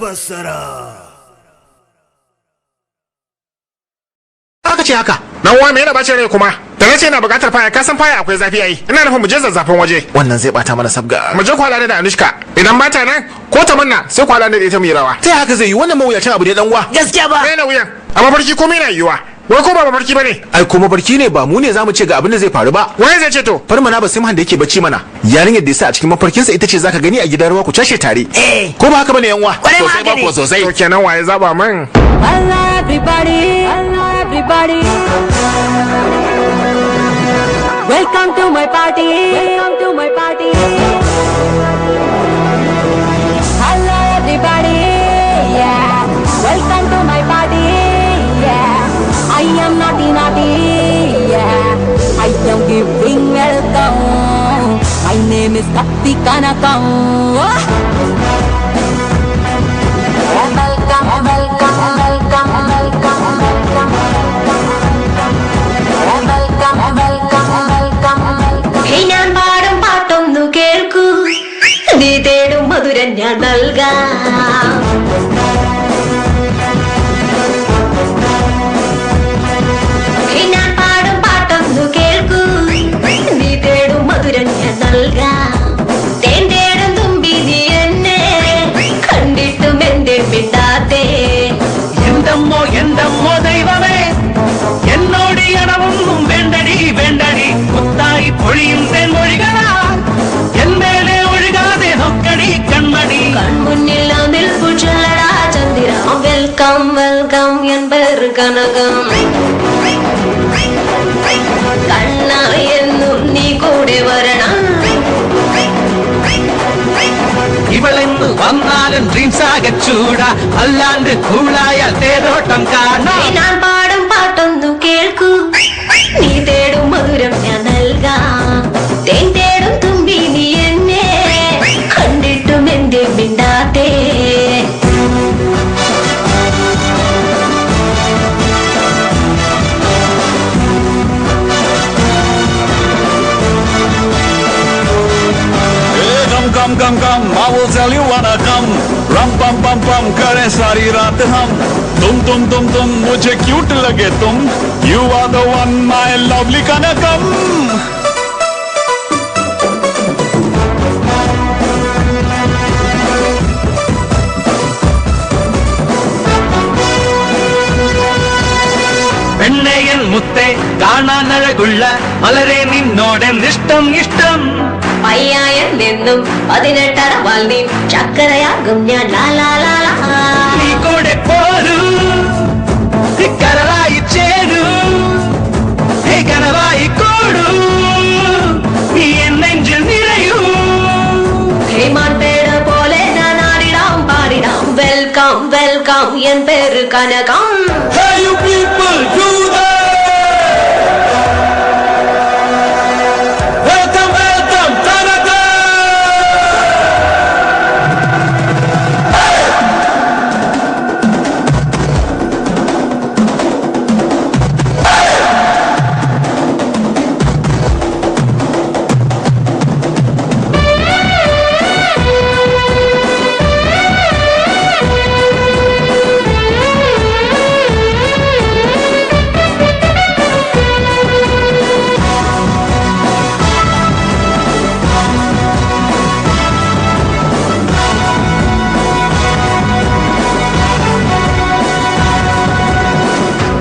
fassara. Aka ce haka. Dan uwa me yana bacin rai kuma? Da nace ina buƙatar faya, ka san faya akwai zafi yayi. Ina nufin mu je zazzafin waje. Wannan zai bata mana sabga. Mu je kwala da Anushka. Idan ba ta nan ko ta manna sai kwala da ita mu yi rawa. Ta haka zai yi wannan mawuyacin abu ne dan uwa. Gaskiya ba. Raina wuyan. A mafarki komai na yiwuwa. Wai ko ba mafarki bane? Ai ko mafarki ne ba mu ne zamu ce ga abin da zai faru ba. Wai zai ce to? Farmana Basimhan da yake bacci mana. Yarinyar da yasa a cikin mafarkinsa ita ce zaka gani a gidan ruwa ku cashe tare. Ko ba haka bane yan uwa? Sosai ba ko sosai. To kenan waye zaba man? Allah everybody. Welcome to my party. Hello everybody. Yeah. Welcome to my party. Yeah. I am naughty. Yeah. I am giving welcome. My name is Katti Kanakam. ഞാൻ പാടും പാട്ടൊന്നു കേൾക്കൂ, നീ തേടും മധുരം ഞാൻ നൽകാം. ഞാൻ പാടും പാട്ടൊന്നു കേൾക്കൂ, നീ തേടും മധുരം ഞാൻ നൽകാം. തേൻ തേടും തുമ്പി നീ എന്നെ കണ്ടിട്ടും എന്റെ മിണ്ടാത്തേ. എന്തമ്മോ ദൈവമേ, എന്നോട് ഇണവൊന്നും വേണ്ടടി മുത്തായി പൊഴിയും തെൻമൊഴികളാ എന്മേലെ ഒഴുകാതെ നോക്കടി കൺമണി. കൺമുന്നിൽ നിൽപ്പു ചൊല്ലടാ ചന്ദ്ര. വെൽക്കം എൻ പേര് കനകം. കണ്ണ എന്നും നീ കൂടെ വരണം. ഇവളെന്ന് വന്നാലും ഡ്രീംസ് ആകെ ചൂട, അല്ലാണ്ട് കൂളായാൽ തേരോട്ടം കാണാം. ഞാൻ പാടും പാട്ടൊന്നു കേൾക്കൂ, നീ തേടും മധുരം ഞാൻ നൽകാം. തേൻ തേടും തുമ്പി നീ എന്നെ കണ്ടിട്ടും എന്റെ മിണ്ടാത്തേ. Come, I will tell you wanna come. Ram pam करे सारी रात हम. तुम मुझे क्यूट लगे तुम. You are the one, my lovely Kanakam. പെണ്ണയൻ മുത്തേ കാണാനഴകുള്ള മലരെ നിന്നോടെന്നിഷ്ടം. പയ്യായൻ നിന്നും 18 വാൽ നീ ചക്കരയാകും ഞാൻ. ലാലാ നീ കൂടെ പോരൂ, കരളായി ചേരൂ, കനവായി കൂടൂ, നീ എന്നെഞ്ചിൽ നിറയൂ. ഹേമാൻപേട പോലെ ഞാൻ ആടിടാം പാടിടാം. വെൽക്കം എൻ പേര് കനകം. Hey you people, do that. Welcome, Kanakam.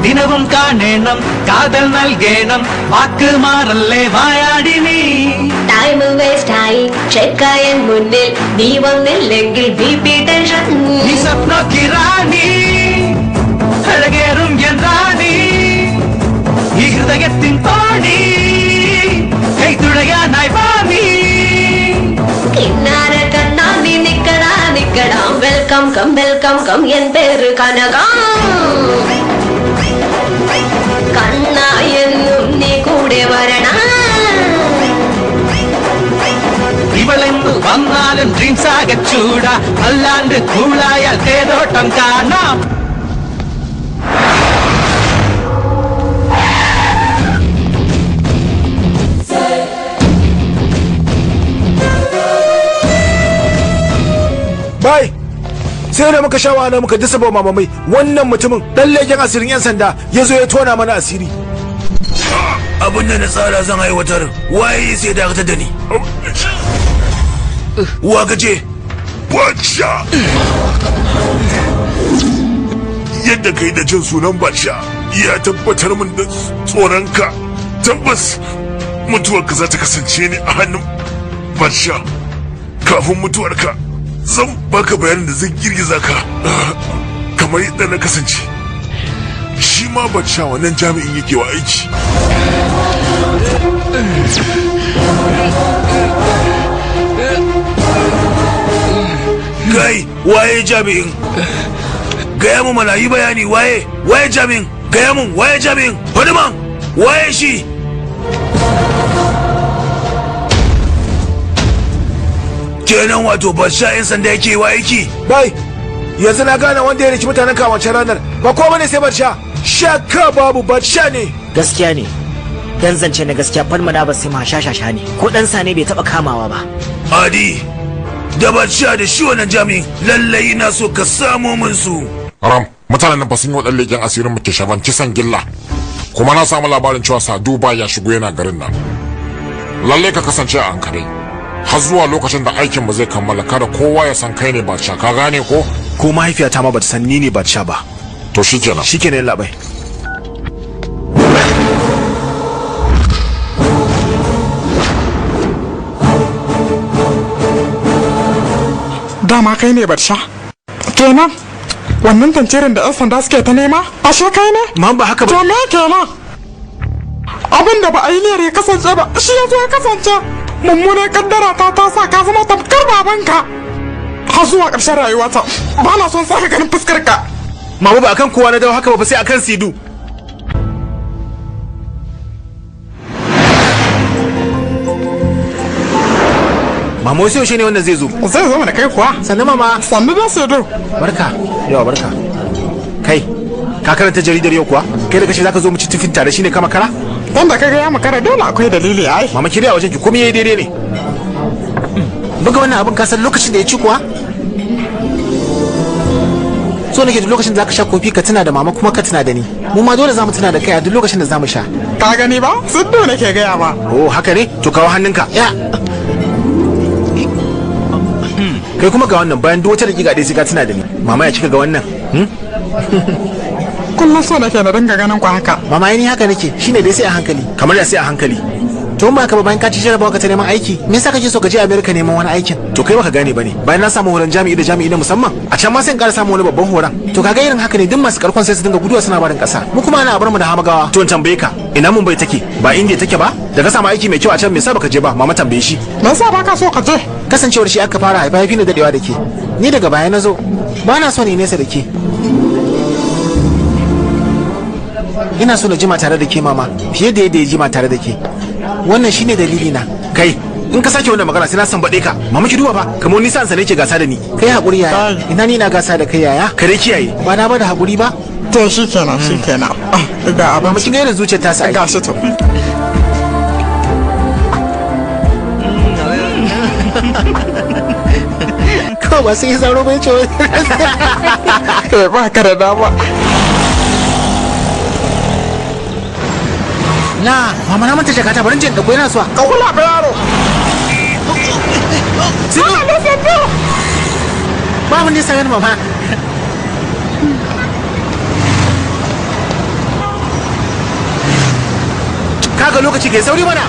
ദിനവും കാണണം, കാതൽ നൽകണം, വാക്ക് മാറല്ലേ വായാടി നീ. ടൈം വേസ്റ്റ് ആയി ചെക്കായൻ മുന്നിൽ നീ വന്നില്ലെങ്കിൽ BP ടെൻഷൻ. നീ സ്വപ്നക്കി റാണി, അഴകേറും എൻ റാണി, ഈ ഹൃദയത്തിൻ പാണി തുഴയാനായി വാണി. കിന്നാര കണ്ണാ നീ നിക്കടാ. വെൽക്കം എൻ പേര് കനകം. കണ്ണ എന്നും നീ കൂടെ വരണം. ഇവളെന്ന് വന്നാലും ഡ്രീംസ് ആകെ ചൂട, അല്ലാണ്ട് കൂളായാൽ തേരോട്ടം കാണാം. sai da muka sha wahala muka dasa ba mamamai wannan mutumin dan leken asirin yan sanda ya zo ya tona mana asiri. Abin da na tsara zan aiwatar, waye sai dakatar da ni? Wa gaje? Batsha! Yadda kai da jin sunan Batsha ya tabbatar min da tsoronka. Tabbas mutuwarka za ta kasance ne a hannun Batsha. Kafin mutuwarka zan baka bayanin da zai girgiza ka kamar yadda na kasance. Shi ma Batsha wannan jami'in yake wa aiki. Kai, waye jami'in? Gaya mu mana, yi bayani, waye jami'in? Gaya mun, waye jami'in? Faɗi man, waye shi? Kenan wato Batsha 'yan sanda yake wa aiki? Bai, yanzu na gane wanda ya riki mutanen kawancin ranar ba ko bane sai Batsha. Shakka babu Batsha ne. Gaskiya ne. Dan zance na gaskiya Falmada ba sai ma shashasha ne. Ko dan sa ne bai taba kamawa ba. Adi, da Batsha da shi wannan jami'in lallai ina so ka samo min su. Ram, mutanen nan ba sun yi wa leken asirin muke shaban kisan gilla. Kuma na samu labarin cewa Sadu ba ya shigo yana garin nan. Lalle ka kasance a hankali. Har zuwa lokacin da aikin ba zai kammala kada kowa ya san kai ne Batsha, ka gane ko? Ko mahaifiyata ma bata san ni ne Batsha ba. To shikenan. Shikenan labai. Dama kai ne Batsha? Kenan wannan tantirin da 'yan sanda suke ta nema? Ashe kai ne? Man ba haka ba. To me kenan? Abin da ba a yi niyyar ya kasance ba shi ya zo ya kasance. Mummunar kaddara ta sa ka zama tamkar babanka. Har zuwa ƙarshen rayuwata ba na son sake ganin fuskar ka. Mama ba akan kowa na dawo haka ba sai akan Sidu. Mama wasu yaushe ne wannan zai zo? Zai zo mana kai kuwa. Sannu mama. Sannu da Sidu. Barka. Yawa barka. Kai, ka karanta jaridar yau kuwa? Kai da kace zaka zo mu ci tifin tare shine ka makara? Wanda ka ga ya makara dole akwai dalili ai. Mama kiriya wajen ki komai yayi daidai ne. Buga wannan abin ka san lokacin da ya ci kuwa? So nake duk lokacin da zaka sha kofi ka tuna da mama kuma ka tuna da ni. Mu ma dole zamu tuna da kai a duk lokacin da zamu sha. Ka gani ba? Siddo nake gaya ba. Oh haka ne? To kawo hannunka. Ya. Kai kuma ga wannan bayan duk wata dakika dai sai ka tuna da ni. Mama ya cika ga wannan. Kullum so nake na dinga ganin ku haka. Mama ni haka nake shine dai sai a hankali. Kamar da sai a hankali. To ma ka ba bayan ka ci jarabawa ka ta neman aiki me yasa kake so ka je America neman wani aikin? To kai baka gane bane. Bayan na samu horon jami'i da jami'i na musamman a can ma sai in ƙara samu wani babban horon. To kaga irin haka ne duk masu karkon sai su dinga guduwa suna barin ƙasa. Mu kuma ana bar mu da hamagawa. To in tambaye ka ina mun bai take ba India take ba? Da ka samu aiki mai kyau a can me yasa baka je ba? Mama tambaye shi. Me yasa baka so ka je? Kasancewar shi aka fara haifa yafi ni dadewa da ke. Ni daga baya na zo. Ba na so ne nesa da ke. Ina so na jima tare da ke mama fiye da yadda ya jima tare da ke. Wannan shine dalili na. Kai in ka sake wannan magana sai na san bade ka. Mama ki duba fa kamar ni sansa nake gasa da ni. Kai hakuri yaya. Ina ni na gasa da kai yaya. Kare kiyaye. Ba na bada hakuri ba. To shikenan shikenan. Ga abin Mama kin ga irin zuciyar ta sai. ga shi to. Ko ba sai zaro bai ce. Ba ka da dama. Na mama na manta jakata barin jin dauko yana so. Ka kula ba yaro. Sidu. Ba mun nisa yana mama. Kaga lokaci kai sauri mana.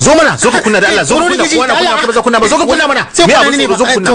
zo mana zo ka kunna da Allah zo ka kunna ko wani kunna ka ba zo kunna ba zo ka kunna mana me abu ne ba zo kunna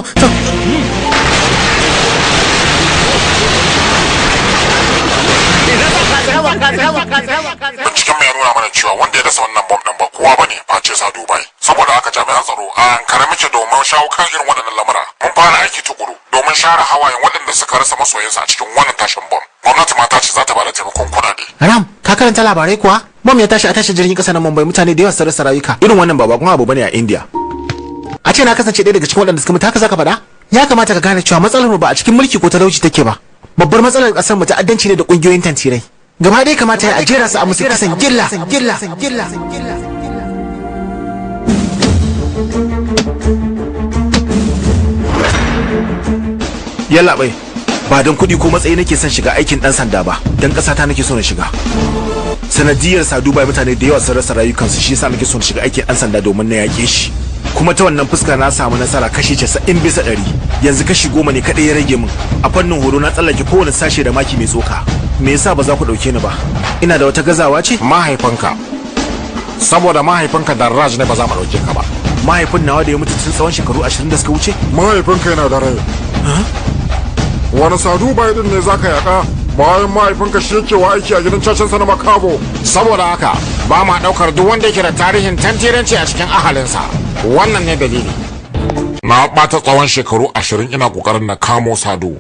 binciken mai nuna mana cewa wanda ya dasa wannan bom din ba kowa bane face sa Dubai saboda haka jami'an tsaro a ankara muke domin shawo kan irin waɗannan lamura mun fara aiki tukuru domin share hawayen waɗanda suka rasa masoyansu a cikin wannan tashin bom gwamnati ma ta ce za ta bada taimakon kuɗaɗe. Ram ka karanta labarai kuwa bom ya tashi a tashar jirgin ƙasa na Mumbai mutane da yawa sun rasa rayuka irin wannan ba bakon abu bane a India a ce na kasance ɗaya daga cikin waɗanda suka mutu haka zaka faɗa ya kamata ka gane cewa matsalar mu ba a cikin mulki ko talauci take ba babbar matsalar ƙasar mu ta'addanci ne da ƙungiyoyin tantirai gaba ɗaya kamata ya ajera su a musu kisan gilla yalla bai ba don kuɗi ko matsayi nake son shiga aikin ɗan sanda ba don ƙasata nake so na shiga sanadiyar sa Dubai mutane da yawa sun rasa rayukansu shi yasa nake so na shiga aikin ɗan sanda domin na yaƙe shi kuma ta wannan fuska na samu nasara kashi 90% yanzu kashi 10 ne kadai ya rage min a fannin horo na tsallake kowane sashe da maki mai tsoka me yasa ba za ku dauke ni ba ina da wata gazawa ce mahaifinka saboda mahaifinka da Raj ne ba za mu dauke ka ba mahaifin nawa da ya mutu tun tsawon shekaru 20 da suka wuce mahaifinka yana da rai wani sadu bai din ne zaka yaka bayan mahaifinka shi yake wa aiki a gidan cacansa na Makabo saboda haka ba ma daukar duk wanda yake da tarihin tantiranci a cikin ahalinsa wannan ne dalili na bata tsawon shekaru 20 ina kokarin na kamo Sadu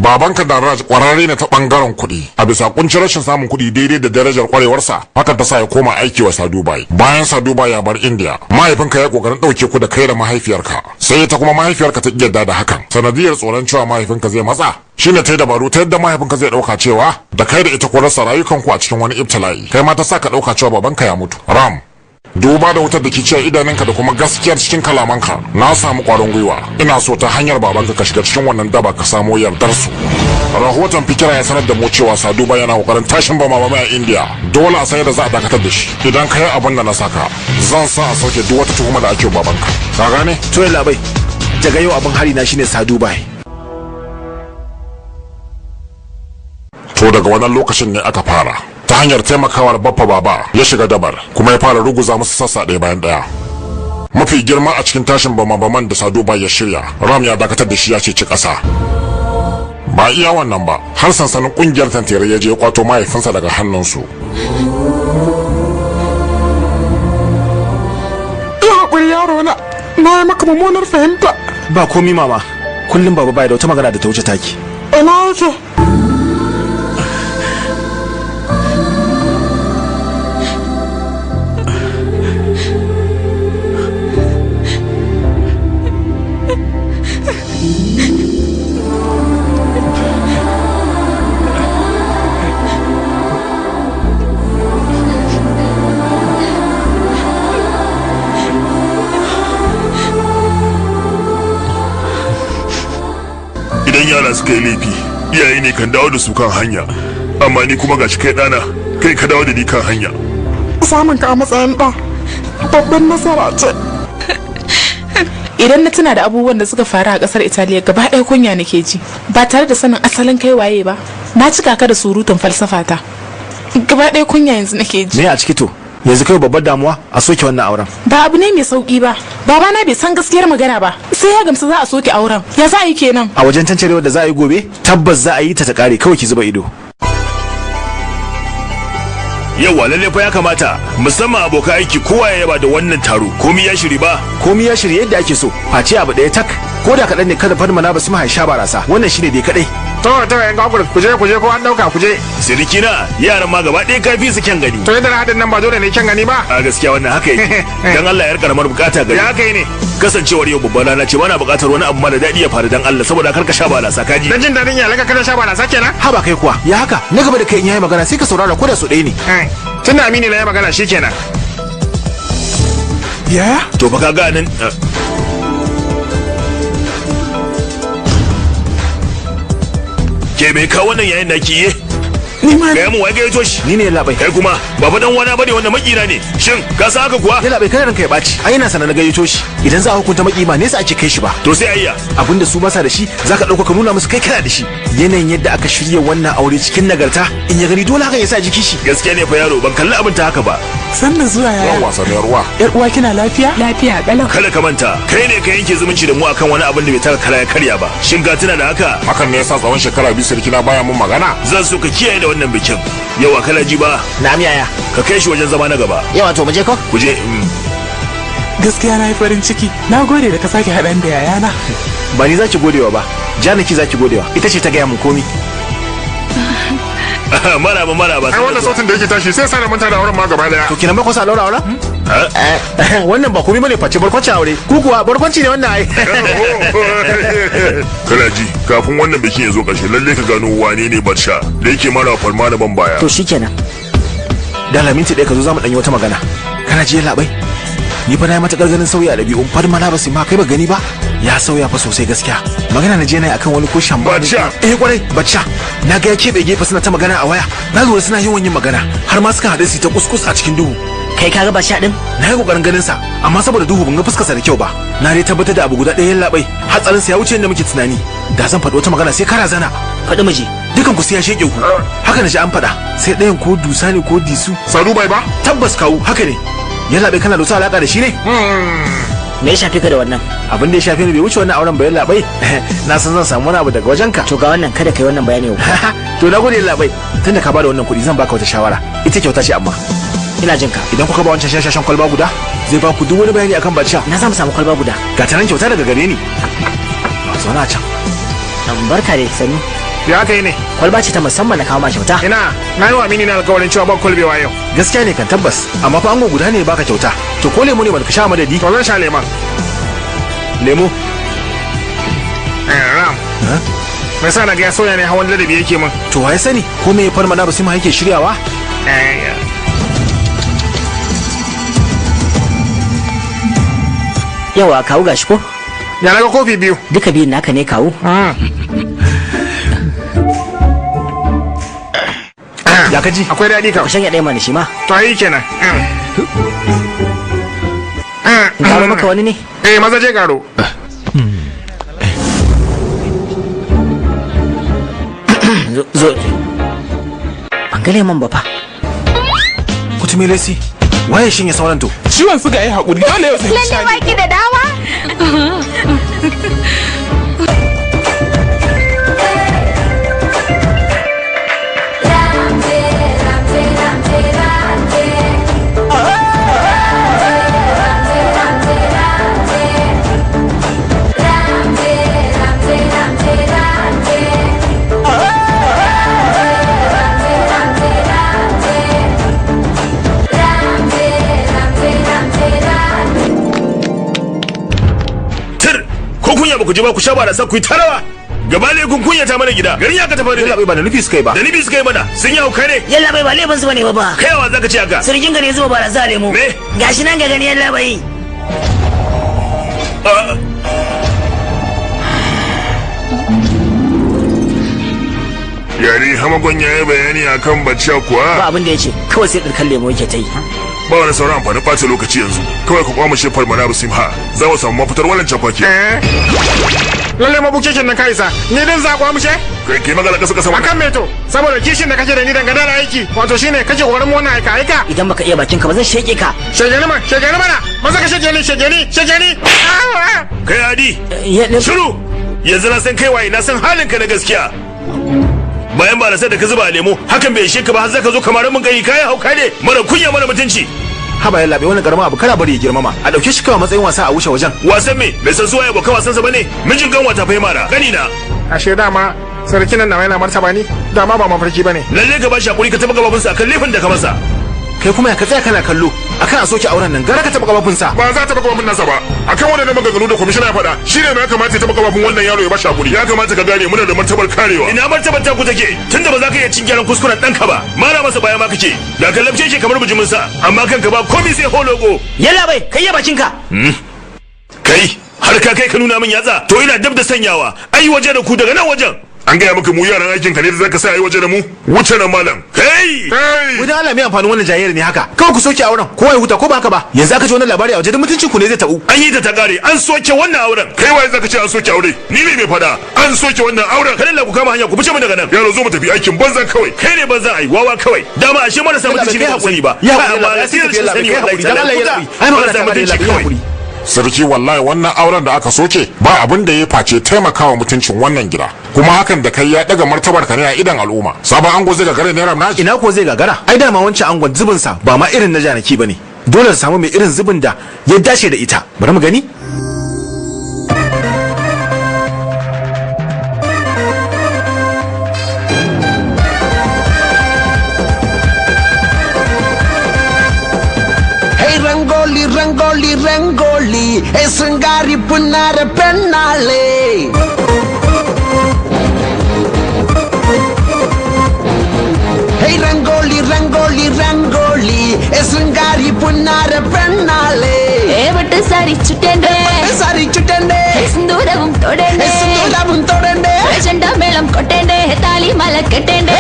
babanka da Raj kwararre ne ta bangaren kuɗi a bisa kuncin rashin samun kuɗi daidai da darajar kwarewarsa hakan ta sa ya koma aiki wa Sadubai bayan Sadubai ya bar India mahaifinka ya kokarin dauke ku da kai da mahaifiyarka sai ita kuma mahaifiyarka ta kiyarda da hakan sanadiyar tsoron cewa mahaifinka zai matsa shine ta yi dabaru ta yadda mahaifinka zai dauka cewa da kai da ita ku rasa rayukanku a cikin wani ibtila'i kai ma ta sa ka dauka cewa babanka ya mutu Ram duba da wutar da ke cikin idanunka da kuma gaskiyar cikin kalamanka na samu kwarin gwiwa ina so ta hanyar babanka ka shiga cikin wannan daba ka samo yardar su rahoton fikira ya sanar da mu cewa Saduba yana kokarin tashin bama a India dole a sayar da za a dakatar da shi idan ka yi abin da na saka zan sa a sauke duk wata tuhuma da ake babanka ka gane to yalla bai daga yau abin hari na shine Saduba to daga wannan lokacin ne aka fara ta hanyar taimakawa baffa baba ya shiga dabar kuma ya fara ruguza masa sassa ɗaya bayan ɗaya mafi girma a cikin tashin bama-baman da Saduba ya shirya Ram ya dakatar da shi ya ceci ƙasa ba iya wannan ba har sansanin ƙungiyar tantere ya je ya kwato mahaifinsa daga hannunsu ya haƙuri yaro na yi maka mummunar fahimta ba komi mama kullum baba bai da wata magana da ta wuce taki ina yake idan yara suka yi laifi iyaye ne kan dawo da su kan hanya amma ni kuma gashi kai dana kai ka dawo da ni kan hanya samun ka a matsayin ɗa babban nasara ce idan na tuna da abubuwan da suka faru a kasar Italiya gaba ɗaya kunya nake ji ba tare da sanin asalin kai waye ba na cika ka da surutun falsafa ta gaba ɗaya kunya yanzu nake ji me a ciki to yanzu kai babbar damuwa a soke wannan auren ba abu ne mai sauki ba baba na bai san gaskiyar magana ba sai ya gamsu za a soke auren ya za a yi kenan a wajen tantancewar da za a yi gobe tabbas za a yi ta kare kawai ki zuba ido yawa lalle fa ya kamata musamman abokan aiki kowa ya yaba da wannan taro komi ya shiri ba komi ya shiri yadda ake so face abu ɗaya tak ko da kaɗan ne kada fadma na basu mahaisha barasa wannan shine dai kaɗai to yan gagur kuje ko an dauka kuje siriki na yaran ma gaba ɗaya kafi su kyan gani to yadda na hadin nan ba dole ne kyan gani ba a gaskiya wannan haka yake dan Allah ya rika karamar bukata gari ya kai ne kasancewar yau babban rana ce bana bukatar wani abu mara daɗi ya faru dan Allah saboda karka sha barasa kaji dan jin dadin ya laka kada sha barasa kenan haba kai kuwa ya haka na gaba da kai in yayi magana sai ka saurara ko da su ɗaya ne tunda amini na ya magana shikenan ya to fa kaga nan ke me ka wannan yayin da ki yi ni ma ga mu wai ga yato shi ni ne labai kai kuma ba fa dan wani bane wanda makira ne shin ka san haka kuwa ya labai kada ranka ya baci ai ina sanar na gayyato shi idan za a hukunta maki ba nesa ake kai shi ba to sai ayya abinda su ba sa da shi zaka dauka ka nuna musu kai kana da shi yanayin yadda aka shirya wannan aure cikin nagarta in ya gani dole haka ya sa jiki shi gaskiya ne fa yaro ban kalli abin ta haka ba Sannan zuwa yaya. Yan wasan yarwa. Yar uwa kina lafiya? Lafiya kalau. Kada ka manta, kai ne ka yanke zumunci da mu akan wani abin da bai taka kara ya karya ba. Shin ka tuna da haka? Hakan ne yasa tsawon shekara biyu sarki na baya mun magana. Zan so ka kiyaye da wannan bikin. Yawa kala ji ba. Na'am yaya. Ka kai shi wajen zama na gaba. Yawa to mu je ko? Ku je. Gaskiya na yi farin ciki. Na gode da ka sake haɗan da yayana. Ba ni zaki godewa ba, Janaki zaki godewa. Ita ce ta gaya mun komi. Maraba. Ai wannan sautin da yake tashi sai sa da manta da auren ma gaba daya. To kina ba ku sa daura auren? Wannan ba komai bane face barkwanci aure. Ku kuwa barkwanci ne wannan ai. Kana ji, kafin wannan bikin ya zo ƙarshe lalle ka gano wane ne Batsha da yake mara farma da ban baya. To shikenan. Da laminti ɗaya ka zo za mu ɗanyi wata magana. Kana ji labai? Ni fa na yi matuƙar ganin sauyi a ɗabi'un farma na basu ma kai ba gani ba? Ya sauya fa sosai gaskiya. Magana na je na yi akan wani ko shamba. Batsha. Kwarai Batsha. Na ga ya keɓe gefe suna ta magana a waya. Na lura suna yawan yin magana har ma suka haɗu su ta kuskus a cikin duhu. Kai ka ga Batsha din? Na yi kokarin ganin sa amma saboda duhu ban ga fuskarsa da kyau ba. Na dai tabbatar da abu guda ɗaya labai. Hatsarin sa ya wuce yadda muke tunani. Da zan faɗi wata magana sai kara zana. Faɗi miji. Dukan ku sai ya sheke ku. Haka na ji an faɗa. Sai ɗayan ko dusa ne ko disu. Sadu bai ba? Tabbas kawu haka ne. Ya labai kana da wata alaka da shi ne? Me ya shafe ka da wannan? Abin da ya shafe ni bai wuce wannan auren bayan labai. Na san zan samu wani abu daga wajenka. To ga wannan kada kai wannan bayani yau. To na gode labai. Tunda ka bada wannan kuɗi zan baka wata shawara. Ita kyauta ce amma. Ina jin ka. Idan kuka ba wancan shashashan kwalba guda zai ba ku duk wani bayani akan Batsha. Na samu kwalba guda. Ga ta nan kyauta daga gare ni. Zauna a can. Barka dai sani. Ya kai ne. Kwalba ce ta musamman na kawo ma kyauta. Ina na yi wa Amini na alƙawarin cewa ban kwalbewa yau. Gaskiya ne kan tabbas amma fa ango guda ne baka kyauta. To ko lemu ne ba ka sha madadi? To zan sha lemon. Lemu. Ram. Me yasa na ga soya ne hawan ladabi yake min? To wai sani ko me farma na basima yake shiryawa? Yawa kawu gashi ko? Ya naga kofi biyu. Duka biyun naka ne kawu? Ya kaji? Akwai daɗi ka. Kushen ya ɗaya mana shi ma. To yi kenan. Karo maka wani ne? Maza je karo. Zo. Ban ga lemon ba fa. Kutume lesi. Waye shin ya sauran to? Ciwon suga ya haƙuri dole yau sai ki sha. Lalle baki da dawa? Ba ku je ba ku sha ba da sa ku yi tarawa gaba ne kun kunyata mana gida garin ya ka tafi da ba da nufi suka yi ba da nufi suka yi mana sun yi hauka ne yalla bai ba laifin su bane ba kai wa zaka ce haka sirkin gare zuba ba da sa lemu me gashi nan ga gani yalla bai yari hamagon ya yi bayani akan Batsha kuwa ba abin da ya ce kawai sai ɗirkan lemo yake ta yi ba wani sauran amfani ɓata lokaci yanzu kawai ku kwama shi farmana simha za mu samu mafitar wannan cafaki lalle mabukishin na kaisa ni din za kwa mushe kai magana kasa kasa akan me to saboda kishin da kake da ni dangane da aiki wato shine kake kokarin wannan aika idan baka iya bakin ka ba zan sheke ka shege ni mana maza ka shege ni kai adi shiru yanzu na san kai waye na san halin ka na gaskiya bayan ba da sai da ka zuba lemo hakan bai ishe ka ba har zaka zo kamar mun kai hauka ne mara kunya mara mutunci haba yalla bai wannan garma abu kana bari ya girmama a dauke shi kawai matsayin wasa a wuce wajen wasan me bai san suwaye ba wasan sa bane mijin kan wata fai mara gani na ashe dama sarkin nan yana martaba ni dama ba mafarki bane lalle ka bashi hakuri ka taba gababun sa kan laifin da ka masa kai kuma ya ka tsaya kana kallo akan a soke auren nan gara ka taba gababun sa ba za ta taba gababun nasa ba akan wannan maganganu da kwamishina ya faɗa shine mai kamata ya taba gababun wannan yaro ya bashi hakuri ya kamata ka gane muna da martabar karewa ina martabar ta ku take tunda ba za ka iya cin gyaran kuskuren ɗanka ba mara masa baya ma kake da kallabce shi kamar bijimin sa amma kanka ba komai sai hologo yalla bai kai ya bakin ka kai har ka kai ka nuna min yatsa to ina dab da sanyawa ai waje da ku daga nan wajen an gaya maka mu yaran aikin ka ne da zaka sa yi waje da mu wuce nan malam kai wai dan Allah mai amfani wannan jayyar ne haka kawai ku soke auren kowa ya huta ko ba haka ba yanzu aka ji wannan labari a waje da mutuncin ku ne zai tabu an yi ta kare an soke wannan auren kai waye zaka ce an soke aure ni ne mai fada an soke wannan auren kada ku kama hanya ku fice mu daga nan yaro zo mu tafi aikin banzan kawai kai ne banzan ai wawa kawai dama ashe marasa mutunci ne hakuri ba amma sai da sani wallahi dan Allah ya ai magana ta mutunci kawai sarki wallahi wannan auren da aka soke ba abin da ya face taimakawa mutuncin wannan gida kuma hakan da kai ya daga martabar ka ne a idan al'umma sabon ango zai gagara ne ramna ina ko zai gagara ai dama wancan angon zubin sa ba ma irin na janaki bane dole su samu mai irin zubin da ya dace da ita bari mu gani rangoli ರಂಗೋಲಿ ಶೃಂಗಾರಿ ಪುನ್ನಾರ ಪೆಣ್ಣಾಳೆ ರಂಗೋಲಿ ರಂಗೋಲಿ ರಂಗೋಲಿ ಶೃಂಗಾರಿ ಪುನ್ನಾರ ಪೆಣ್ಣಾಳೆ ഏവട്ട് സരിച്ചുട്ടേണ്ടേ സരിച്ചുട്ടേണ്ടേ സിന്ദൂരവും തൊടേണ്ടേ സിന്ദൂരവും തൊടേണ്ടേ ചെണ്ടമേളം കൊട്ടേണ്ടേ താലി മല കെട്ടേണ്ടേ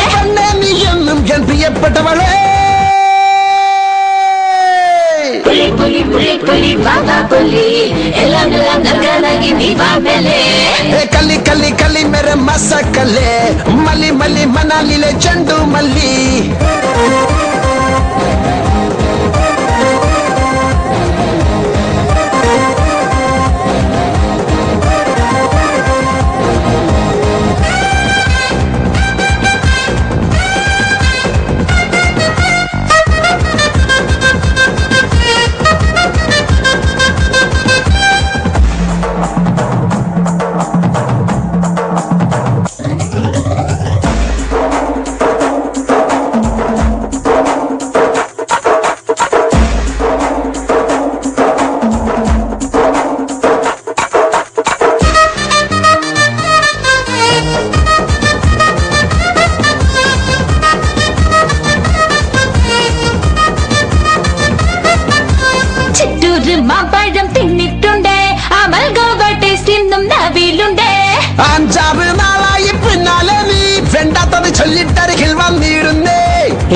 നീ എന്നും എൻ പ്രിയപ്പെട്ടവളെ പുലി പുലി പുലി പുലി ബാബാ പുലി എല്ലാം എല്ലാം നൽകാനാಗಿ നീ ബാബേലേ കല്ലി കല്ലി കല്ലി മേരെ മസക്കല്ലേ മല്ലി മല്ലി മനാലിലെ ചെണ്ടു മല്ലി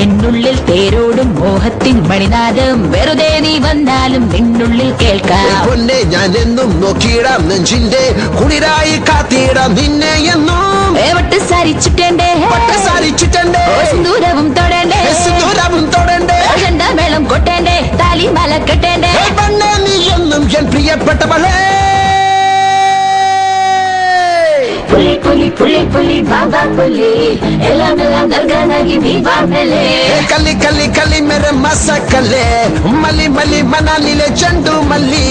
എന്നുള്ളിൽ തേരോടും മോഹത്തിൻ മണിനാദം വെറുതെ നീ വന്നാലും നിന്നുള്ളിൽ കേൾക്കാം പൊന്നെ ഞാൻ എന്നും നോക്കിയിടാം നെഞ്ചിന്റെ കുളിരായി കാത്തിടാം നിന്നെ എന്നും ഏവട്ട് സരിച്ചിട്ടേണ്ടേ സരിച്ചിട്ടേണ്ടേ സിന്ദൂരവും തൊടേണ്ടേ സിന്ദൂരവും തൊടേണ്ടേ ചെണ്ടമേളം കൊട്ടേണ്ടേ താലി മല കെട്ടേണ്ടേ പൊന്നെ നീ എന്നും എൻ പ്രിയപ്പെട്ടവളെ പുലി പുലി പുലി പുലി ബാബാ പുലി എല്ലാം എല്ലാം നൽകാനാಗಿ നീ ബാബേലേ കല്ലി കല്ലി കല്ലി മേരെ മസക്കല്ലേ മല്ലി മല്ലി മനാലിലെ ചെണ്ടു മല്ലി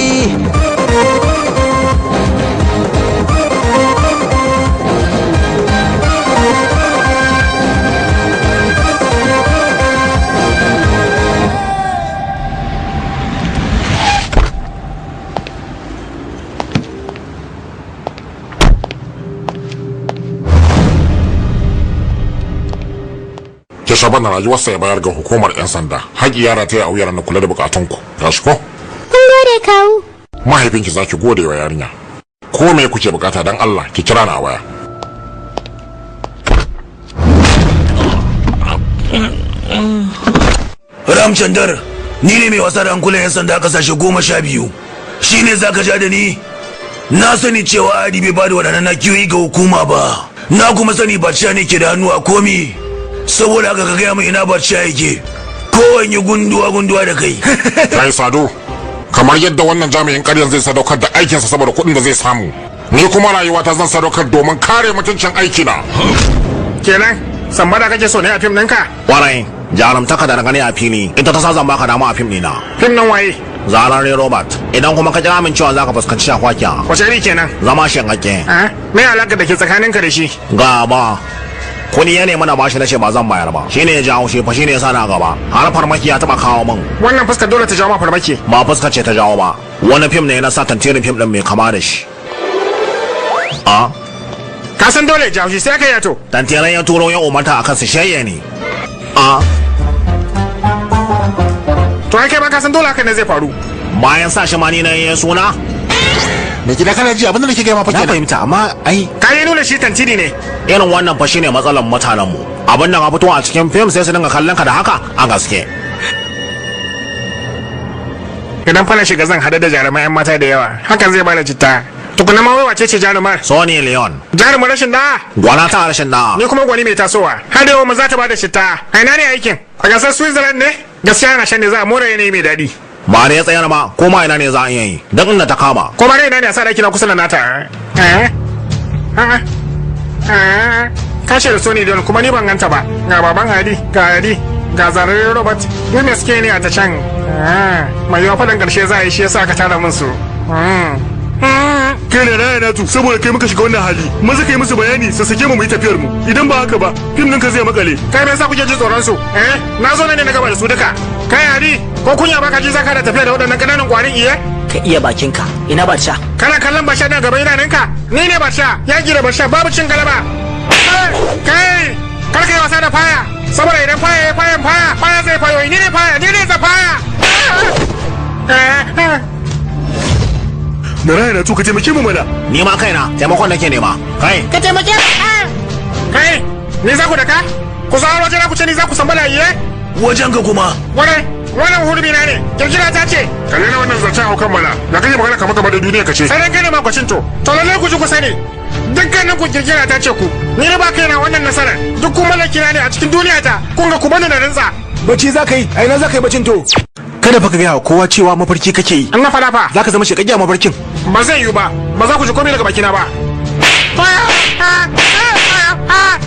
ke shaban na rayuwarsa ya bayar ga hukumar 'yan sanda haƙi yara ta yi a wuyar na kula da bukatunku ya shi ko? kun gode kawu mahaifinki za ki gode wa yarinya ko me kuke bukata don Allah ki kira na waya Ramchandar ni ne mai wasa da hankulan 'yan sanda kasashe 12 shine zaka ja da ni na sani cewa adi bai bada waɗannan nakiyoyi ga hukuma ba na kuma sani Batsha ne ke da hannu a komi saboda haka ka gaya min ina Batsha yake kowane gunduwa da kai kai Sado kamar yadda wannan jami'in ƙaryan zai sadaukar da aikinsa saboda kuɗin da zai samu ni kuma rayuwata zan sadaukar domin kare mutuncin aikina kenan sambada kake so ne a fim ɗinka warai jarumtaka da gani a fili ita ta sa zan baka dama a fim ɗina fim nan waye zarare Robert idan kuma ka kira min cewa zaka fuskanci shakwakiya wace iri kenan zama shingake me alaka da ke tsakaninka da shi gaba kudi ya nemi na bashi na ce ba zan bayar ba shine ya jawo shi fa shine ya sa na gaba har farmaki ya taba kawo min wannan fuskar dole ta jawo ma farmaki ba fuskar ce ta jawo ba wani fim ne na sa tantirin fim din mai kama da shi ka san dole ya jawo shi sai ka yato tantirin ya turo ya umarta akan su shayye ne to ai kai ba ka san dole haka ne zai faru bayan sa shi ma ni na yin suna me gida kana ji abinda nake gaya ma fa kenan na fahimta amma ai ka yi nuna shi tantiri ne irin wannan fa shine matsalar mutanen mu abin da ka fito a cikin fim sai su dinga kallon ka da haka a gaske idan fa na shiga zan hada da jarumai yan mata da yawa hakan zai bada citta tukuna ma wai wace ce jarumar Sony Leon jarumar rashin da gwana ta rashin da ni kuma gwani mai tasowa har da mu za ta bada citta a ina ne aikin a gasar Switzerland ne gaskiya na shan ne za a more yanayi mai daɗi ba ne ya tsayar ma ko ma ina ne za a iya yi don inda ta kama ko ba ina ne a sa daki na kusa da nata kashe da Sony Leon kuma ni ban ganta ba ga baban Hadi ga Hadi ga zararren Robert yadda suke ne a ta can mai yawa faɗin ƙarshe za a yi shi yasa ka tara min su kai ne raya natu saboda kai muka shiga wannan hali maza kai musu bayani su sake mu yi tafiyar mu idan ba haka ba fim ɗinka zai makale kai me yasa kuke ji tsoron su na zo ne na gaba da su duka kai Hadi ko kunya baka ji zaka da tafiya da waɗannan ƙananan ƙwarin iya ka iya bakinka ina Barsha kana kallon Barsha na gaba idanunka ni ne Barsha yaki da Barsha babu cin galaba kai kar kai wasa da faya saboda idan faya ya faya zai fayo ni ne za faya na raya na ka taimake mu mana ni ma kaina taimakon nake nema kai ka taimake kai ni za ku da ka ku sa waje na ku ce ni za ku san bala'iye wajen ka kuma wannan hurbi na ne kirkira ta ce kalle na wannan zancen haukan mana da kake magana kamar kamar da duniya ka ce sai dan gane makwacin to lalle ku ji ku sani dukkanin ku kirkira ta ce ku ni na ba kaina wannan nasarar duk kuma lakina ne a cikin duniya ta kun ga ku bani da rintsa bacci za ka yi a ina za ka yi bacin to kada fa ka gaya wa kowa cewa mafarki kake yi an na fada fa za ka zama shekaggiya mafarkin ba zai yi ba za ku ji komai daga bakina ba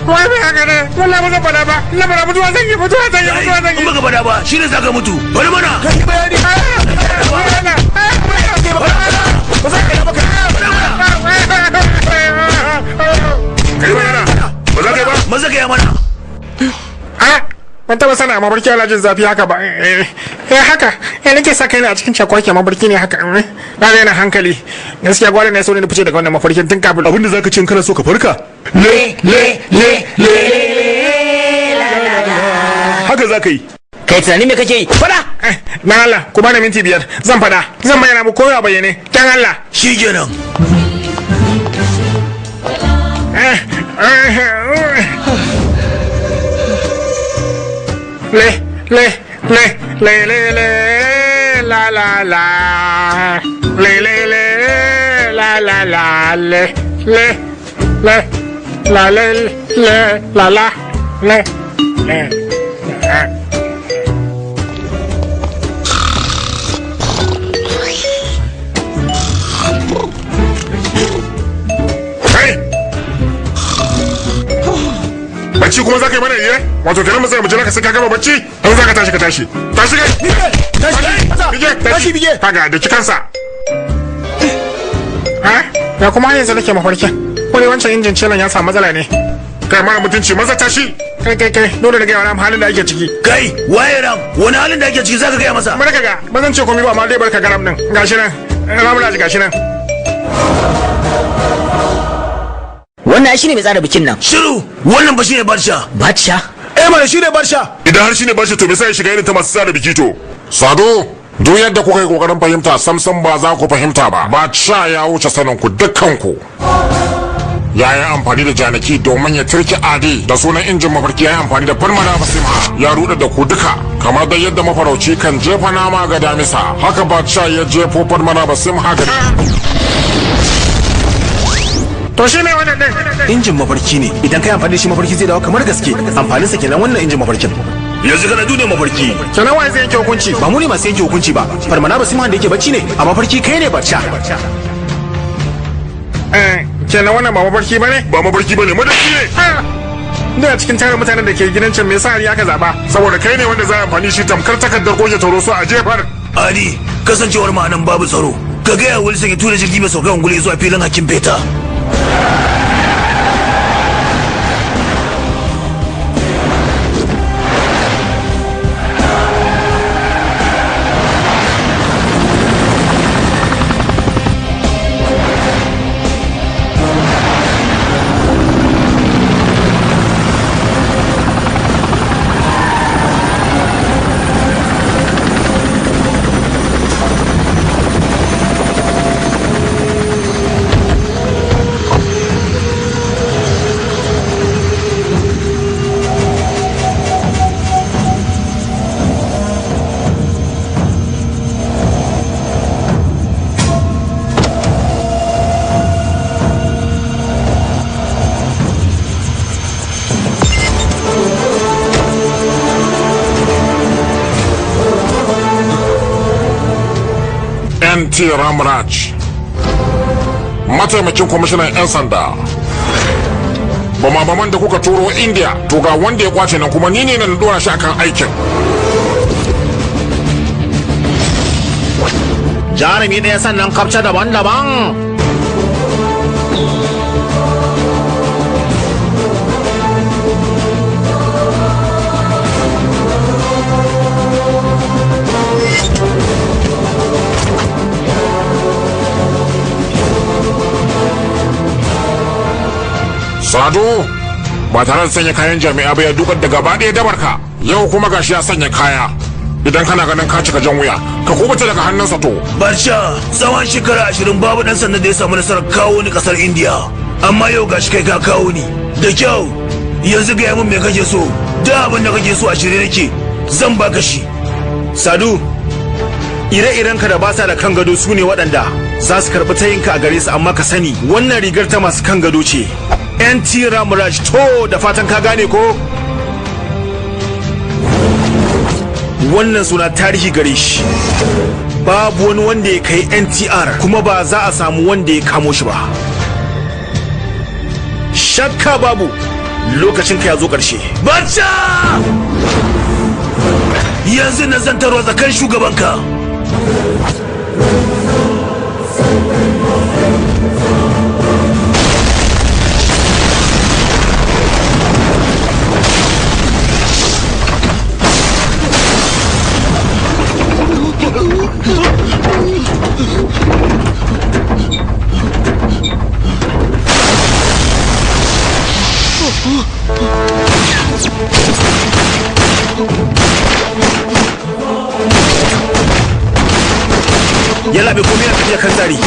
wai bai haka ne wallahi ba zan fada ba na fada mutuwa zan yi in baka fada ba shi ne za ka mutu bari mana maza ka yi mana ban taba sana mabarki ana jin zafi haka ba haka nake sa kaina a cikin cakwaki mabarki ne haka na yana hankali gaskiya gwada ne so ne fice daga wannan mafarkin tun kafin abinda zaka ce kana so ka farka haka zaka yi kai tunani me kake yi fada dan Allah ku bani minti 5 zan fada zan bayyana muku kowa bayyane dan Allah shikenan la la la la la la bacci kuma za ka yi mana iya wato kenan masana mace ka sai ka gama bacci in za ka tashi tashi kai bige kaga da kikansa ya kuma yanzu nake mafarkin wani wancan injin celan ya samu matsala ne kai mara mutunci maza tashi kai dole da gaya wani halin da ake ciki kai waye ram wani halin da ake ciki za ka gaya masa barka ga ba zan ce komai ba amma dai barka garam din gashi nan ramulaji gashi nan wannan shi ne mai tsara bikin nan shiru wannan ba shi ne Barsha mana shi ne Barsha idan har shi ne Barsha to me sai ya shiga irin ta masu tsara biki to Sado duk yadda kuka yi kokarin fahimta samsam ba za ku fahimta ba Batsha ya wuce sanin ku dukkan ku ya yi amfani da janaki domin ya turki adi da sunan injin mafarki ya yi amfani da farmana basimha ya ruɗa da ku duka kamar da yadda mafarauci kan jefa nama ga damisa haka Batsha ya jefo farmana basimha ga to shi ne wannan din injin mafarki ne idan kai amfani da shi mafarki zai dawo kamar gaske amfanin sa kenan wannan injin mafarkin yanzu kana duniya mafarki kenan wai zai yanke hukunci ba mu ne masu yanke hukunci ba farmana basimha da yake bacci ne a mafarki kai ne Batsha kenan wannan ba mafarki bane ba mafarki bane madaki ne da cikin tarin mutanen da ke gidan can me yasa har aka zaba saboda kai ne wanda za a amfani shi tamkar takardar goge tauro su a jefar adi kasancewar ma'anan babu tsaro ka gaya Wilson ya tura jirgi mai saukan ungulu zuwa filin hakin beta NT Ramraj, mataimakin kwamishinan 'yan sanda. Bama-baman da kuka turo India, to ga wanda ya kwace nan kuma ni ne na dora shi akan aikin. Jarumi ɗaya sannan kapce daban-daban. Sadu, ba tare da sanya kayan jami'a ba ya dukar da gaba ɗaya dabarka. Yau kuma gashi ya sanya kaya. Idan kana ganin ka cika jan wuya, ka kubuta daga hannunsa to. Barsha, tsawon shekara 20 babu dan sanda da ya samu nasarar kawo ni kasar India. Amma yau gashi kai ka kawo ni. Da kyau, yanzu ga mun me kake so? Da abin da kake so a shirye nake, zan baka shi. Sadu, ire-iren ka da ba sa da kan gado su ne waɗanda za su karɓi tayinka a gare su, amma ka sani wannan rigar ta masu kan gado ce. NT Ramraj, to da fatan ka gane ko? Wannan suna tarihi gare shi. Babu wani wanda ya kai NTR, kuma ba za a samu wanda ya kamo shi ba. Shakka babu, lokacin ka ya zo ƙarshe. Bacha! Yanzu na zantarwa tsakan shugabanka. Yalla bai komai na tafiya kan tsari.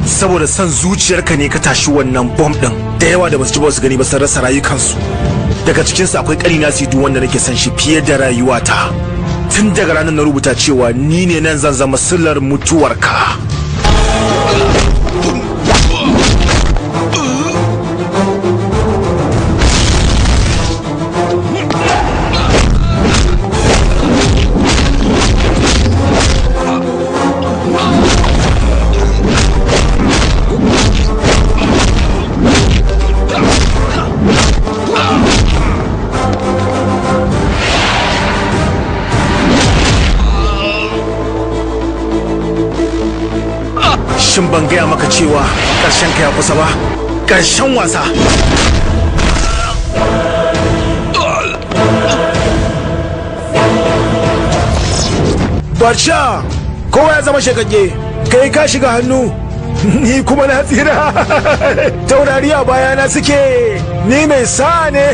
saboda son zuciyarka ne ka tashi wannan bom din. Da yawa da basu ji ba su gani ba sun rasa rayukansu. Daga cikinsu akwai ƙarina Sidu wanda nake son shi fiye da rayuwata. Tun daga ranar na rubuta cewa ni ne nan zan zama sillar mutuwarka. Shin ban gaya maka cewa ƙarshen ka ya kusa ba? Ƙarshen wasa. Barsha, kowa ya zama shekake, kai ka shiga hannu, ni kuma na tsira. Taurari a bayana suke, ni mai sa ne.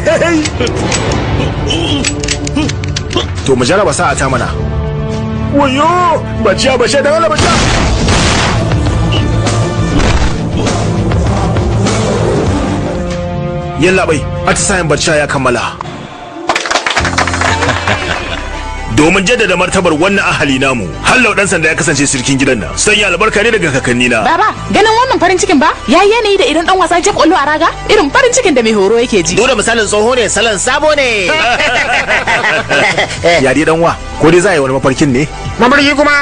to mu jaraba sa'a ta mana. Wayo baciya baciya dan Allah baciya. Yalla bai atisayen baciya ya kammala. Domin jaddada martabar wannan ahali namu, hallau dan sanda ya kasance sirkin gidan nan. Sanya albarka ne daga kakanni na. Baba, ganin wannan farin cikin ba? Yayi yanayi da idan dan wasa ya kwallo a raga, irin farin cikin da mai horo yake ji. Dole misalin tsoho ne, salon sabo ne. Ya dai dan wa, ko dai za a yi wani mafarkin ne? Mafarki kuma.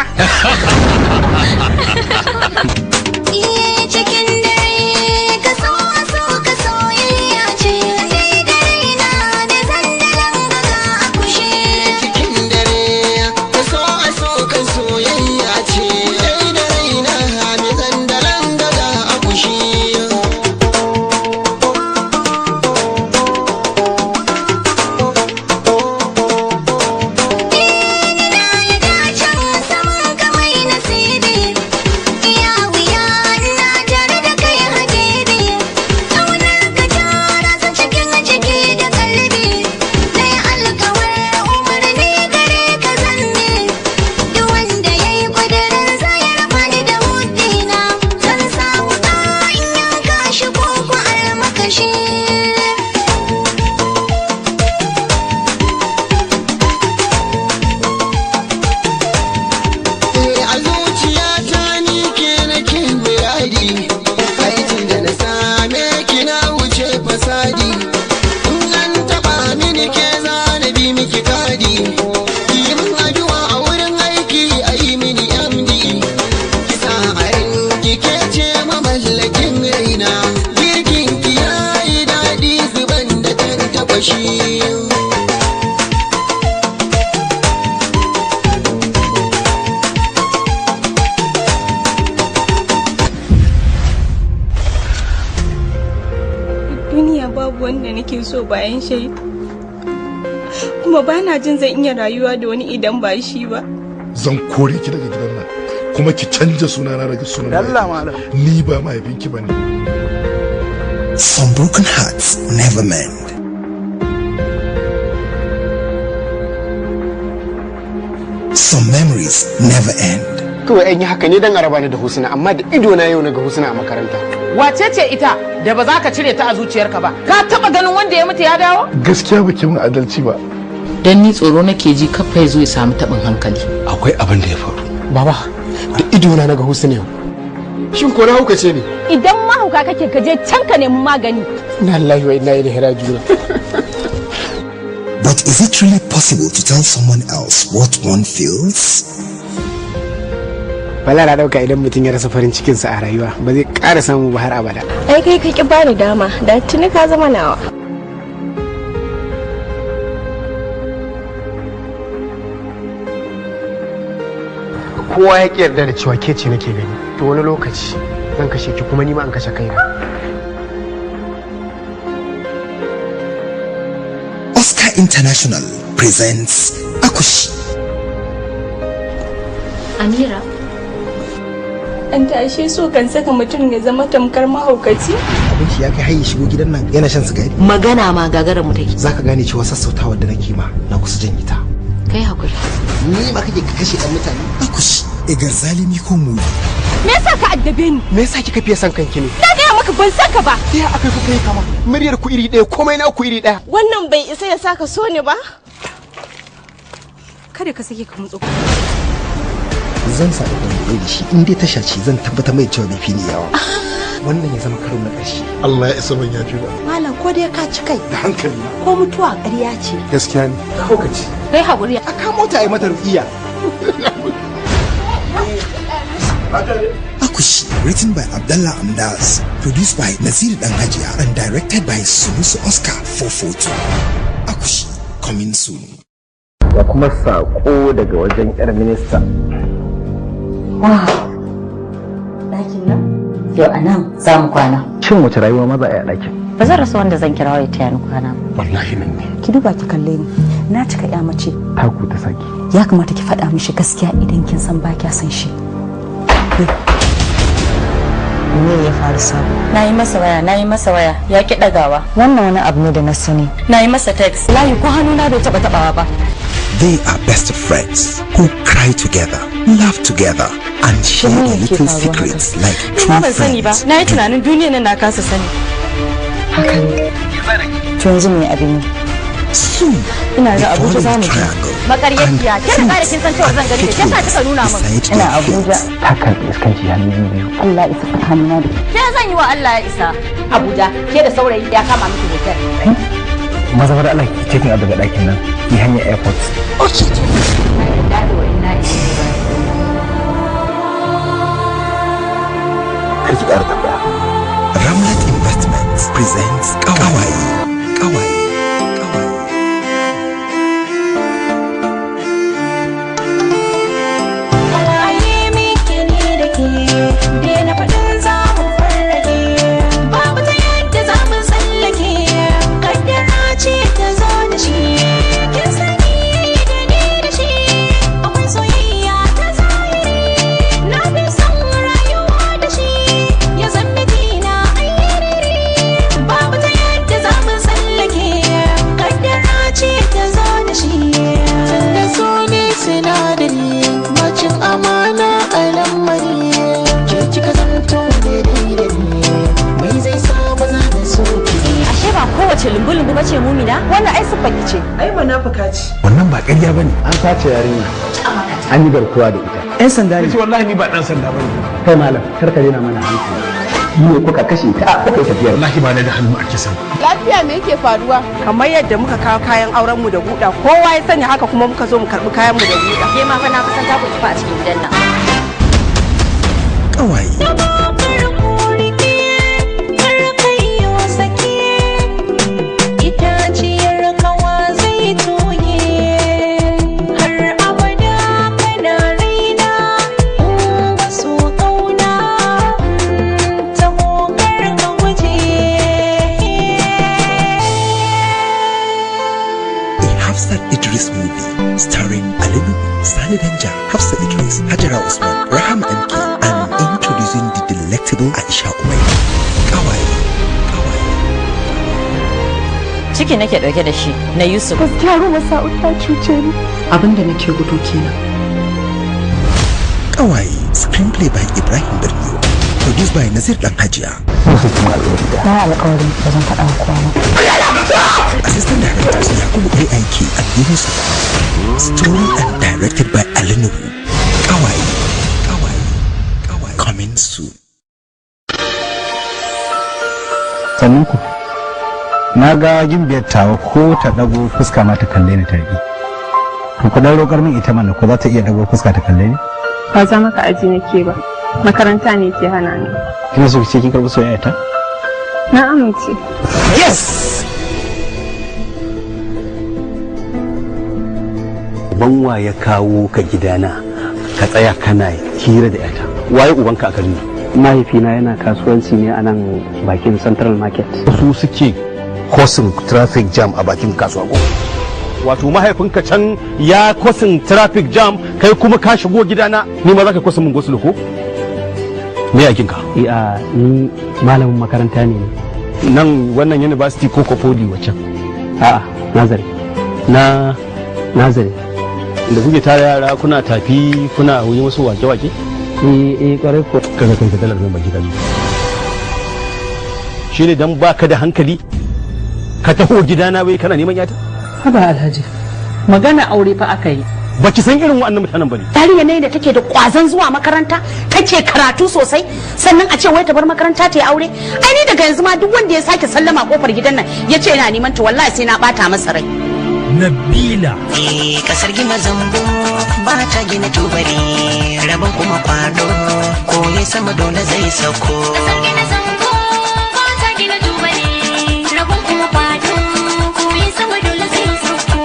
bayan shi kuma ba na jin zan iya rayuwa da wani idan ba shi ba. Zan kore ki daga gidan nan kuma ki canja sunana daga sunan Allah malam. Ni ba mahaifinki bane. Some broken hearts never mend. Some memories never end. Kawai an yi haka ne don araba ni da Husna, amma da ido na yau na ga Husna a makaranta. Wace ce ita da ba za ka cire ta a zuciyarka ba? Ka taba ganin wanda ya mutu ya dawo? Gaskiya ba ki mun adalci ba. Dan ni tsoro nake ji kafa ya zo ya samu tabin hankali. Akwai abin da ya faru. Baba, da ido na ga Husna yau. Shin ko na hauka ce ne? Idan mahauka kake ka je can ka nemi magani. Inna lillahi wa inna ilaihi raji'un. But is it really possible to tell someone else what one feels? Bala na dauka idan mutum ya rasa farin cikinsa a rayuwa ba zai ƙara samu ba har abada. Ai kai ka ki bani dama da tuni ka zama nawa. Kowa ya yarda da cewa ke ce nake gani. To wani lokaci zan kashe ki kuma ni ma an kashe kaina. Oscar International presents Akushi. Amira, an tashe so kan saka mutum ya zama tamkar mahaukaci? Abinci ya kai haye shigo gidan nan yana shan sigari. Magana ma gagarar mu take. Zaka gane cewa sassautawar da nake ma na kusa janye ta. Kai hakuri. Ni ma kake ka kashe dan mutane. Akushi, igar zalimi ko mu. Me yasa ka addabe ni? Me yasa kika fiye san kanki ne? Na ga maka ban saka ba. Ya akai ku kai kama. Muryar ku iri ɗaya, komai na ku iri ɗaya. Wannan bai isa ya saka so ne ba? Kada ka sake ka mutsu. Zan sa da da shi in dai tasha ce zan tabbatar mai cewa bai fi ni yawa. Wannan ya zama karo na ƙarshe. Allah ya isa ban yafi ba. Malam ko dai ka ci kai. Da hankali. Ko mutuwa ƙarya ce. Gaskiya ne. Ka haukaci. Kai haƙuri. A kamo ta yi mata ruƙiya. Akushi, written by Abdullah Amdas, produced by Nazir Danhajiya, and directed by Sunusu Oscar 442. Akushi, coming soon. Da kuma saƙo daga wajen 'yar minista. Ɗakin nan? Yau a nan za mu kwana. Shin wace rayuwa maza a ɗakin? Ba zan rasa wanda zan kira ya taya ni kwana. Wallahi nan ne. Ki duba ki kalle ni. Na cika ya mace. Taku ta saki. Ya kamata ki faɗa mishi gaskiya idan kin san ba kya san shi. Me ya faru sabo? Na yi masa waya, ya ki ɗagawa. Wannan wani abu ne da na sani. Na yi masa text. Layi ko hannuna bai taɓa taɓawa ba. They are best of friends who cry together, laugh together, and share their little secrets like true ban sani ba, friends. na yi tunanin duniya nan na kasa sani. Haka ne. To yanzu me abin yi? Soon, ina ga Abuja za mu je. Makaryaciya, ke da kare kin san cewa zan gani da ke sa kika nuna min. Ina Abuja. Hakan iskanci hannu biyu. Allah isa tsakanina da Ke zan yi wa Allah ya isa. Abuja, ke da saurayi ya kama miki hotel. maza da Allah ki cikin abu daga ɗakin nan ki hanyar airport. Okay. Kai ki ƙara tambaya. Ramlet Investments presents Kawaii. Kawaii. Kowace lumbu-lumbu bace mumina? Wannan ai siffa ce. Ai munafuka ce. Wannan ba ƙarya bane. An sace yarinya. An yi garkuwa da ita. Ɗan sanda ne. Wallahi ni ba ɗan sanda bane. Kai malam, kar ka daina mana hankali. Ni kuka kashe ta, kuka yi tafiya. Wallahi ba da hannu a kisan. Lafiya me yake faruwa? Kamar yadda muka kawo kayan auren mu da guda, kowa ya sani haka kuma muka zo mu karɓi kayan mu da guda. Ke ma fa na kusan ta kuɗi fa a cikin gidan nan. Kawaii. Starring Alinu, Sani Danja, Hafsa Idris, Hajara Usman, Raham MK, and introducing the delectable Aisha Umar. Kawaii. Ciki nake dauke da shi na Yusuf. Gaskiya ruwa Sa'ud ta cuce ni. Abinda nake gudu kenan. Kawaii, screenplay by Ibrahim Birniyo, produced by Nazir Dan Hajiya. Na alƙawarin ba zan faɗa kowa ba. Assistant directors Yakubu AIK and Yunus. Story and directed by Alinu. Kawaii. Coming soon. Sannan ku. Na ga gimbiyar tawa ko ta dago fuska ma ta kalle ni ta yi. Ku dan roƙar min ita mana ko za ta iya dago fuska ta kalle ni? Ba za maka aji nake ba. Makaranta ne ke hana ni. Kina so ki ce kin karɓi soyayya ta? Na amince. Yes! Ubanwa ya kawo ka gidana ka tsaya kana hira da yata. Waye ubanka a Kaduna? Mahaifina yana kasuwanci ne a nan bakin Central Market. Su suke causing traffic jam a bakin kasuwa ko? Wato mahaifinka can ya causing traffic jam kai kuma ka shigo gidana ni ma za ka causing min gosulo ko? Me yakin ka? Ni malamin makaranta ne. Nan wannan university ko Podi waccan? A'a, Nazari. Nazari. Da kuke tare yara kuna tafi kuna yi wasu wake-wake? Kwarai ko. Kaga kanka dalar nan baki dani. Shi ne dan baka da hankali ka taho gidana wai kana neman yata? Haba Alhaji. Magana aure fa aka yi. Baki san irin waɗannan mutanen bane. Yarinya ne da take da kwazon zuwa makaranta, take karatu sosai, sannan a ce wai ta bar makaranta ta yi aure. Ai ni daga yanzu ma duk wanda ya sake sallama kofar gidan nan ya ce yana neman ta wallahi sai na bata masa rai. Nabila. Kasar gina zambo ba ta gina tubali, rabon kuma kwado ko ya sama dole zai sauko. Kasar gina zambo ba ta gina tubali, rabon kuma kwado ko ya sama dole zai sauko.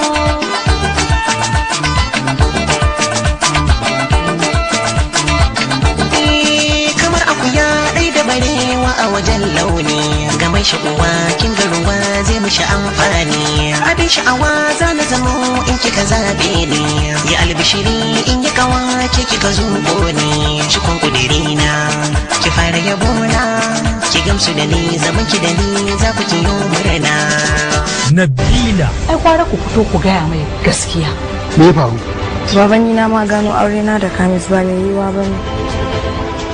Kamar akuya ɗai da barewa a wajen launi, ga mai sha'uwa kin ga ruwa zai mishi amfani. Abin sha'awa za na zamo in kika zabe ni, ya albishiri in yi kawa ke kika zubo ni. Cikon kudiri na ki fara yabo na, ki gamsu da ni zaman ki da ni za ku kiyo murna. Nabila. Ai kwara ku fito ku gaya mai gaskiya. Me ya faru? Baban ni na ma gano aure na da Kamis ba ne yiwa ba ne.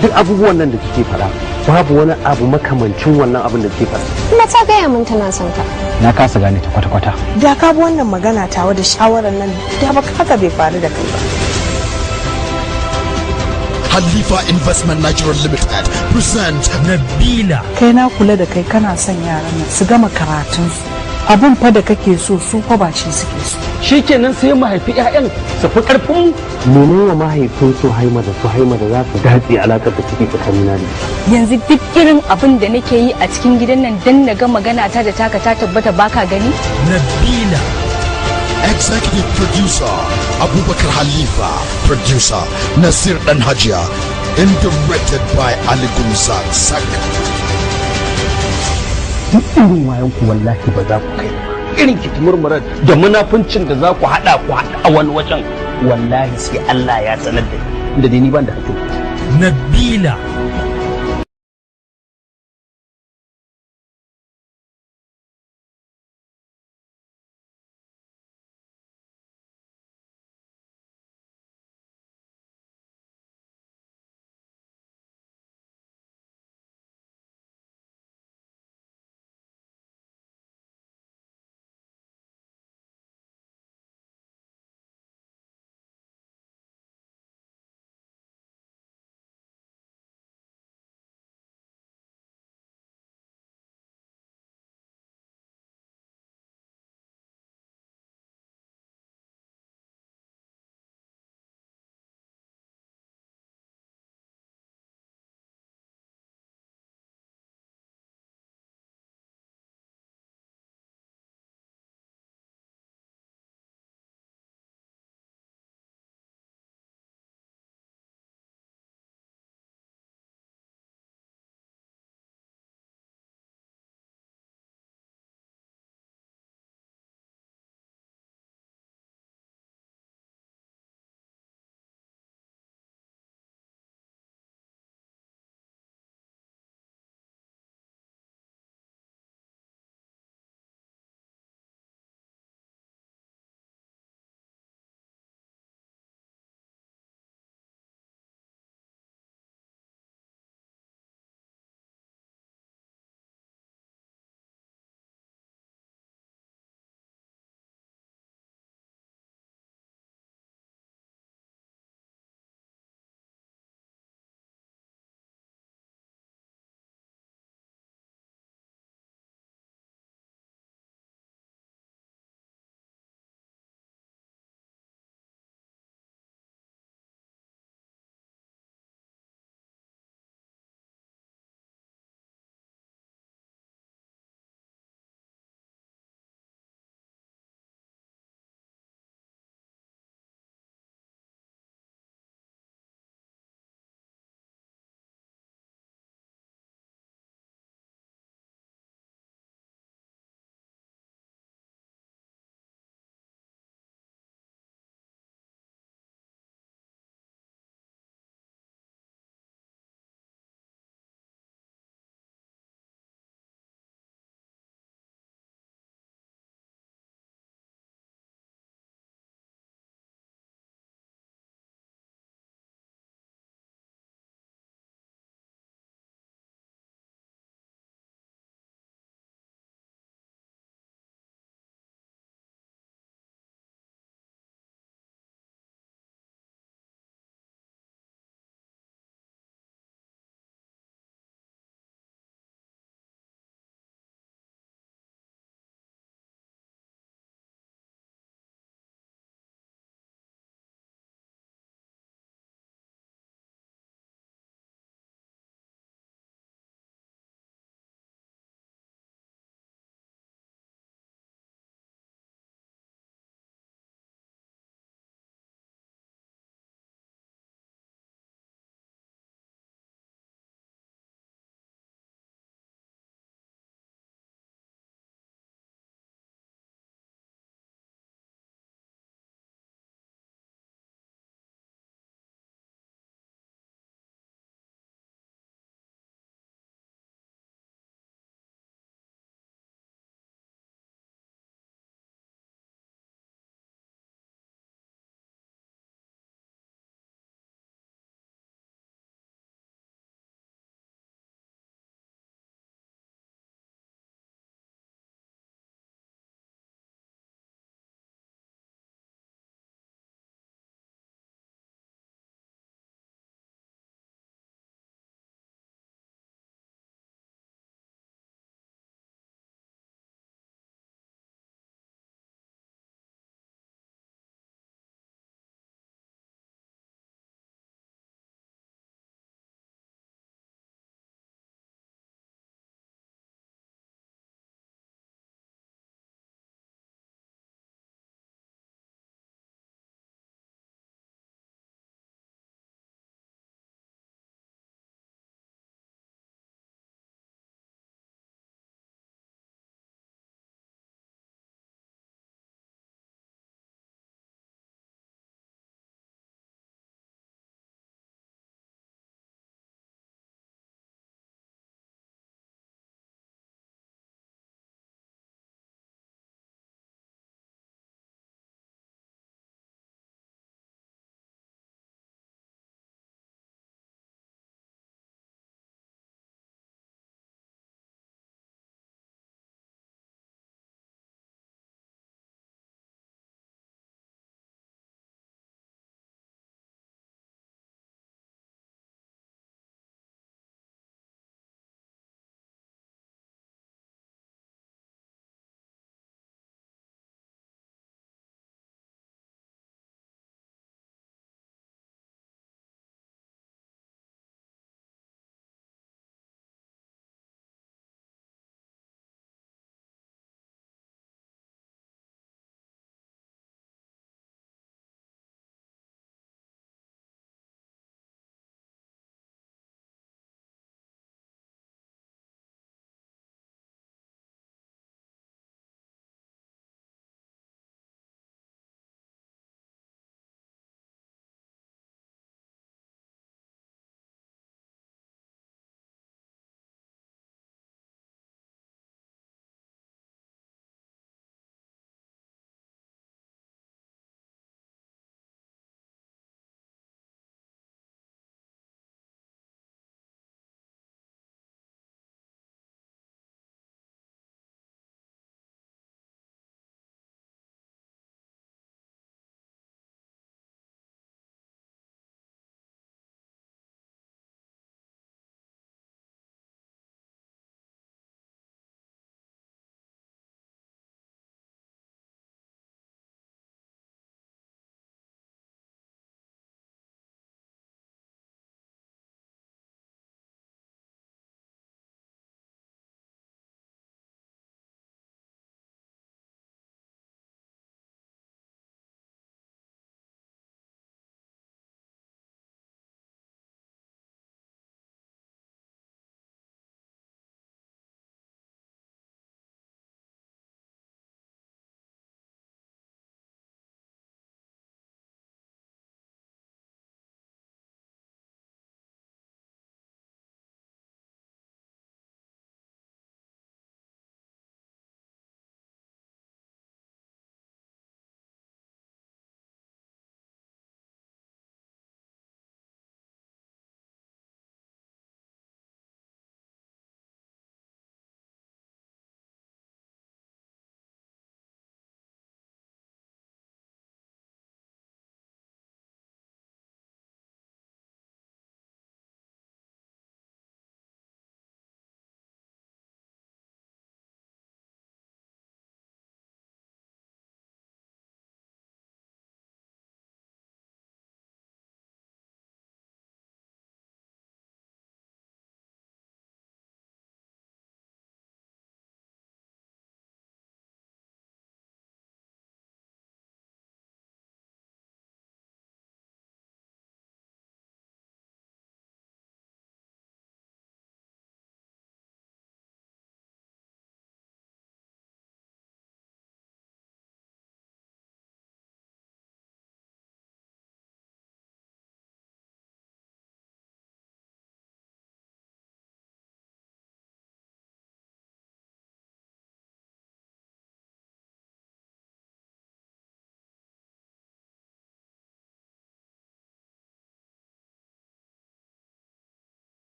Duk abubuwan nan da kike fara babu wani abu makamancin wannan abin da kike fara. Kuma ta gaya min tana son ka. Na kasa gane ta kwata-kwata. Da ka bi wannan magana tawa da shawarar nan da baka haka bai faru da kai ba. Halifa Investment Nigeria Limited present Nabila. Kai na kula da kai kana son yaran nan su gama karatunsu. Abun fa da kake so su fa ba shi suke so. Shikenan sai mahaifi ƴaƴan su fi karfin menene mahaifin su haima da za su datse alakar da take tsakanina da Yanzu duk irin abin da nake yi a cikin gidan nan dan na ga magana ta da taka ta tabbata baka gani? Nabila. Executive Producer Abubakar Halifa, Producer Nasir Dan Hajiya, and directed by Ali Gumsa Sak. Duk irin wayan ku wallahi ba za ku kai irin kitimurmurar da munafuncin da za ku haɗa a wani wajen wallahi sai Allah ya sanar da ni da ni ban da hakki. Nabila.